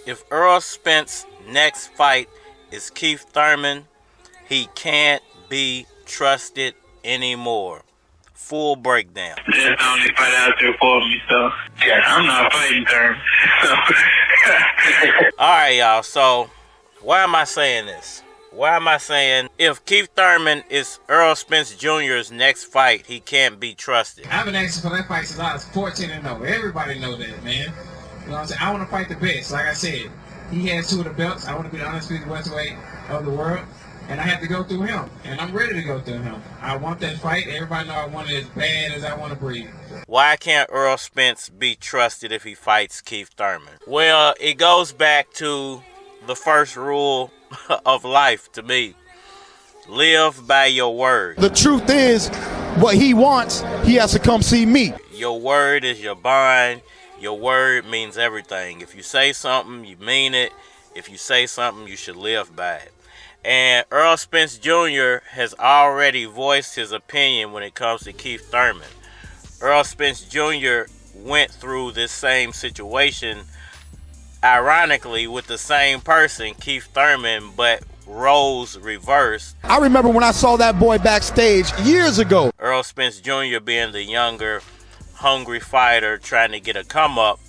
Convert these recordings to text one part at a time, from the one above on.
If Errol Spence's next fight is Keith Thurman, he can't be trusted anymore. Full breakdown. That's the only fight out there for me, so yeah, I'm not fighting Thurman. So. Alright, y'all, so why am I saying this? Why am I saying if Keith Thurman is Errol Spence Jr.'s next fight, he can't be trusted? I've been asking for that fight since I was 14-0. Everybody know that, man. You know what I'm saying? I want to fight the best. Like I said, he has 2 of the belts. I want to be the undisputed welterweight of the world. And I have to go through him. And I'm ready to go through him. I want that fight. Everybody know I want it as bad as I want to breathe. Why can't Errol Spence be trusted if he fights Keith Thurman? Well, it goes back to the first rule of life to me. Live by your word. The truth is, what he wants, he has to come see me. Your word is your bond. Your word means everything. If you say something, you mean it. If you say something, you should live by it. And Errol Spence Jr. has already voiced his opinion when it comes to Keith Thurman. Errol Spence Jr. went through this same situation, ironically, with the same person, Keith Thurman, but roles reversed. I remember when I saw that boy backstage years ago. Errol Spence Jr. being the younger, hungry fighter trying to get a come-up,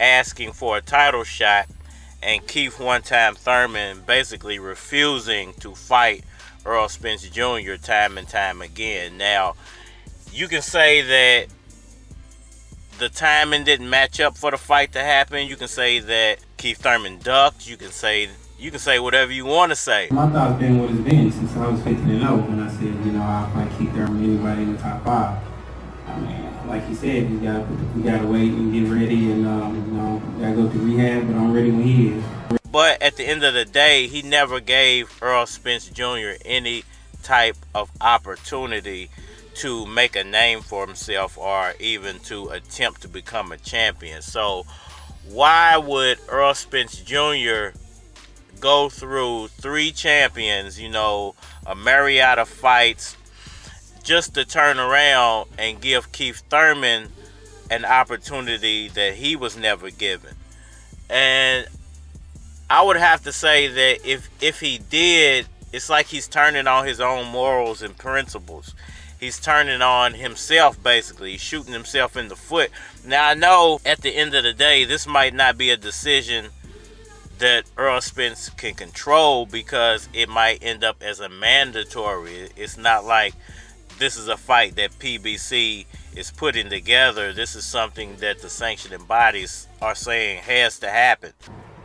asking for a title shot, and Keith one-time Thurman basically refusing to fight Errol Spence Jr. time and time again. Now, you can say that the timing didn't match up for the fight to happen. You can say that Keith Thurman ducked. You can say whatever you want to say. My thoughts been what it's been since I was 15-0 when I said, you know, I'll fight Keith Thurman anybody in the top 5. I mean, like you said, we gotta wait and get ready, and you know, we gotta go through rehab. But I'm ready when he is. But at the end of the day, he never gave Errol Spence Jr. any type of opportunity to make a name for himself or even to attempt to become a champion. So why would Errol Spence Jr. go through 3 champions, you know, a myriad of fights, just to turn around and give Keith Thurman an opportunity that he was never given? And I would have to say that if he did, it's like he's turning on his own morals and principles. He's turning on himself, basically. He's shooting himself in the foot. Now, I know at the end of the day, this might not be a decision that Errol Spence can control because it might end up as a mandatory. It's not like this is a fight that PBC is putting together. This is something that the sanctioning bodies are saying has to happen.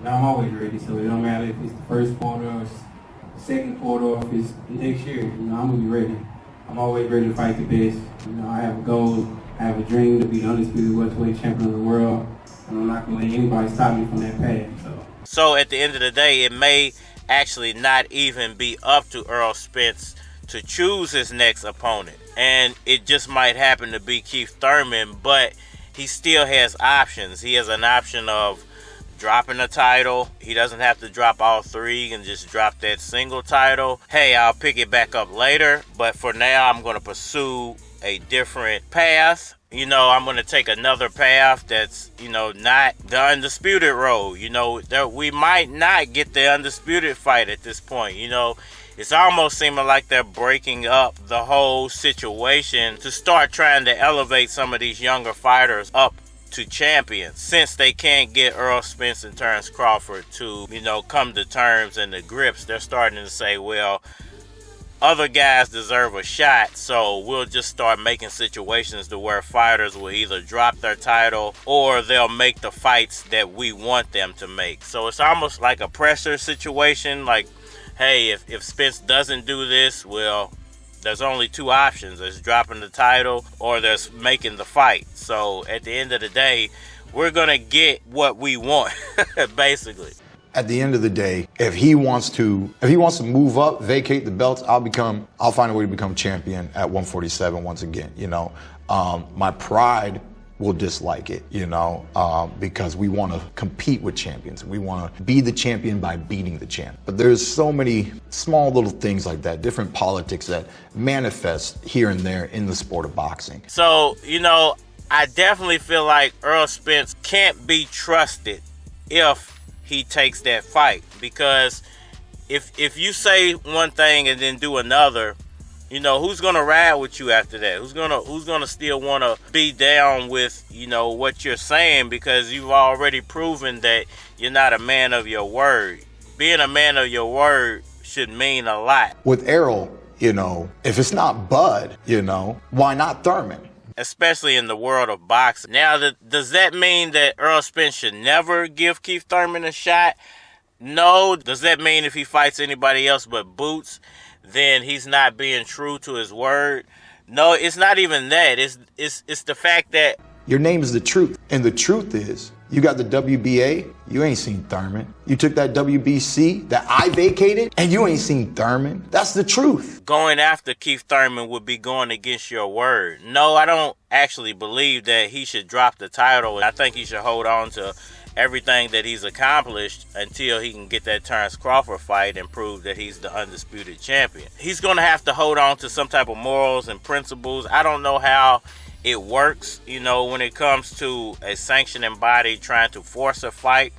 Now, I'm always ready, so it don't matter if it's the first quarter or second quarter or if it's next year. You know, I'm gonna be ready. I'm always ready to fight the best. You know, I have a goal, I have a dream to be the undisputed welterweight champion of the world, and I'm not gonna let anybody stop me from that path. So at the end of the day, it may actually not even be up to Errol Spence to choose his next opponent, and it just might happen to be Keith Thurman, but he still has options. He has an option of dropping a title. He doesn't have to drop all 3. He can just drop that single title. Hey, I'll pick it back up later, but for now, I'm going to pursue a different path. You know, I'm going to take another path that's, you know, not the undisputed road. You know, that we might not get the undisputed fight at this point. You know, it's almost seeming like they're breaking up the whole situation to start trying to elevate some of these younger fighters up to champions, since they can't get Errol Spence and TERENCE Crawford to, you know, come to terms and the grips. They're starting to say, well, other guys deserve a shot, so we'll just start making situations to where fighters will either drop their title or they'll make the fights that we want them to make. So it's almost like a pressure situation, like, hey, if Spence doesn't do this, well, there's only 2 options. There's dropping the title or there's making the fight. So at the end of the day, we're going to get what we want, basically. At the end of the day, if he wants to move up, vacate the belts, I'll find a way to become champion at 147 once again. You know, my pride will dislike it, you know, because we want to compete with champions. We want to be the champion by beating the champ. But there's so many small little things like that, different politics that manifest here and there in the sport of boxing. So, you know, I definitely feel like Errol Spence can't be trusted if he takes that fight. Because if you say one thing and then do another, you know, who's gonna ride with you after that? Who's gonna still wanna be down with, you know, what you're saying, because you've already proven that you're not a man of your word. Being a man of your word should mean a lot. With Errol, you know, if it's not Bud, you know, why not Thurman? Especially in the world of boxing. Now, does that mean that Errol Spence should never give Keith Thurman a shot? No. Does that mean if he fights anybody else but Boots, then he's not being true to his word? No, it's not even that. It's the fact that your name is the truth. And the truth is, you got the WBA, you ain't seen Thurman. You took that WBC that I vacated, and you ain't seen Thurman. That's the truth. Going after Keith Thurman would be going against your word. No, I don't actually believe that he should drop the title. I think he should hold on to everything that he's accomplished until he can get that Terence Crawford fight and prove that he's the undisputed champion. He's going to have to hold on to some type of morals and principles. I don't know how it works, you know, when it comes to a sanctioning body trying to force a fight.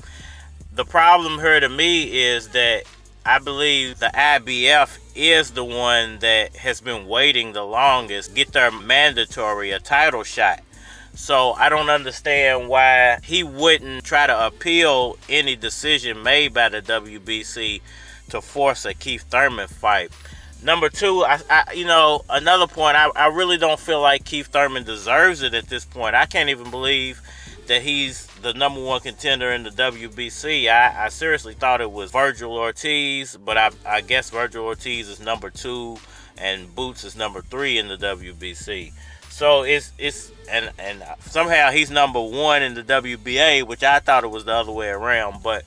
The problem here to me is that I believe the IBF is the one that has been waiting the longest, get their mandatory a title shot. So I don't understand why he wouldn't try to appeal any decision made by the WBC to force a Keith Thurman fight. Number two, you know, another point, I really don't feel like Keith Thurman deserves it at this point. I can't even believe that he's the number one contender in the WBC. I seriously thought it was Virgil Ortiz, but I guess Virgil Ortiz is number 2 and Boots is number 3 in the WBC. So it's somehow he's number 1 in the WBA, which I thought it was the other way around. But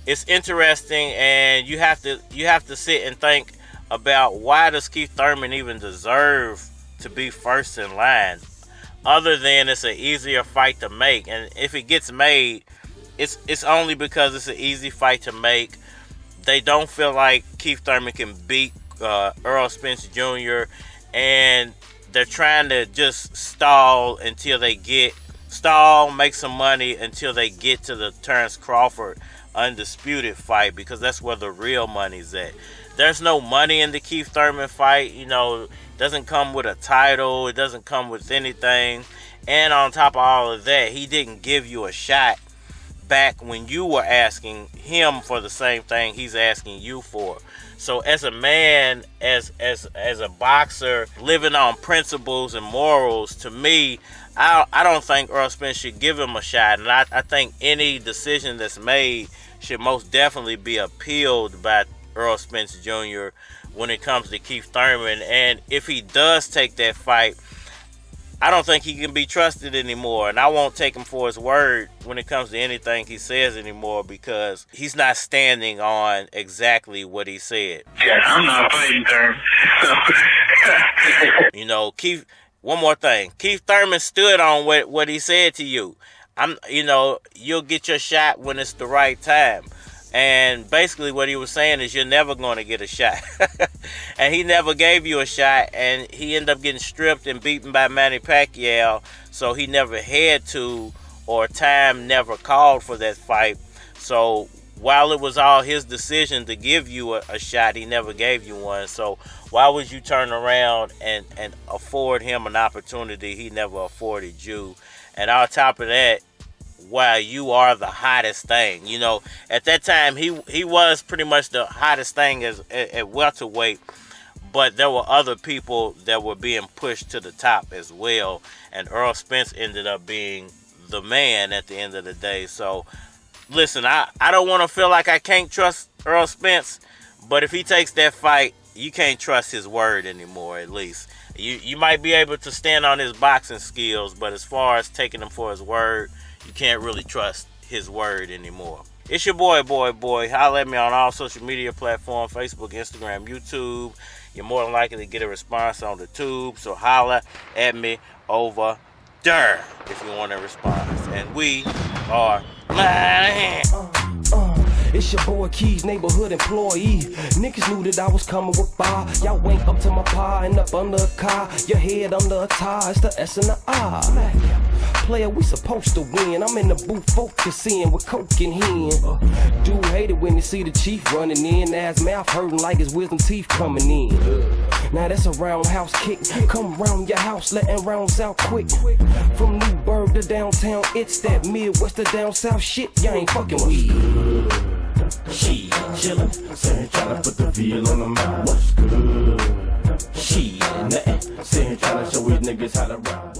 it's interesting, and you have to sit and think about, why does Keith Thurman even deserve to be first in line, other than it's an easier fight to make. And if it gets made, it's only because it's an easy fight to make. They don't feel like Keith Thurman can beat Errol Spence Jr., and they're trying to just stall, make some money until they get to the Terence Crawford undisputed fight, because that's where the real money's at. There's no money in the Keith Thurman fight. You know, it doesn't come with a title. It doesn't come with anything. And on top of all of that, he didn't give you a shot back when you were asking him for the same thing he's asking you for. So as a man, as a boxer, living on principles and morals, to me, I don't think Errol Spence should give him a shot. And I think any decision that's made should most definitely be appealed by Errol Spence Jr. when it comes to Keith Thurman. And if he does take that fight, I don't think he can be trusted anymore. And I won't take him for his word when it comes to anything he says anymore, because he's not standing on exactly what he said. Yeah, I'm not fighting Thurman. You know, Keith, one more thing. Keith Thurman stood on what he said to you. You'll get your shot when it's the right time. And basically what he was saying is, you're never going to get a shot. And he never gave you a shot, and he ended up getting stripped and beaten by Manny Pacquiao. So he never had to, or time never called for that fight. So while it was all his decision to give you a shot, he never gave you one. So why would you turn around and afford him an opportunity he never afforded you? And on top of that, while you are the hottest thing, you know, at that time he was pretty much the hottest thing at welterweight, but there were other people that were being pushed to the top as well, and Errol Spence ended up being the man at the end of the day. So listen, I don't want to feel like I can't trust Errol Spence, but if he takes that fight, you can't trust his word anymore. At least you might be able to stand on his boxing skills, but as far as taking him for his word, you can't really trust his word anymore. It's your boy. Holla at me on all social media platforms, Facebook, Instagram, YouTube. You're more than likely to get a response on the tube, so holla at me over there if you want a response. And we are live. It's your boy Keith, neighborhood employee. Niggas knew that I was coming with fire. Y'all ain't up to my pie and up under a car. Your head under a tie, it's the S and the I. player, we supposed to win. I'm in the booth focusing with coke in hand. Dude hate it when they see the chief running in. Ass mouth hurting like his wisdom teeth coming in. Now that's a roundhouse kick. Come round your house, letting rounds out quick. From Newburgh to downtown, it's that Midwest to down south shit. Y'all ain't fucking with. She chillin', saying tryna put the veal on the mouth. What's good? She nothing, saying tryna show his niggas how to round.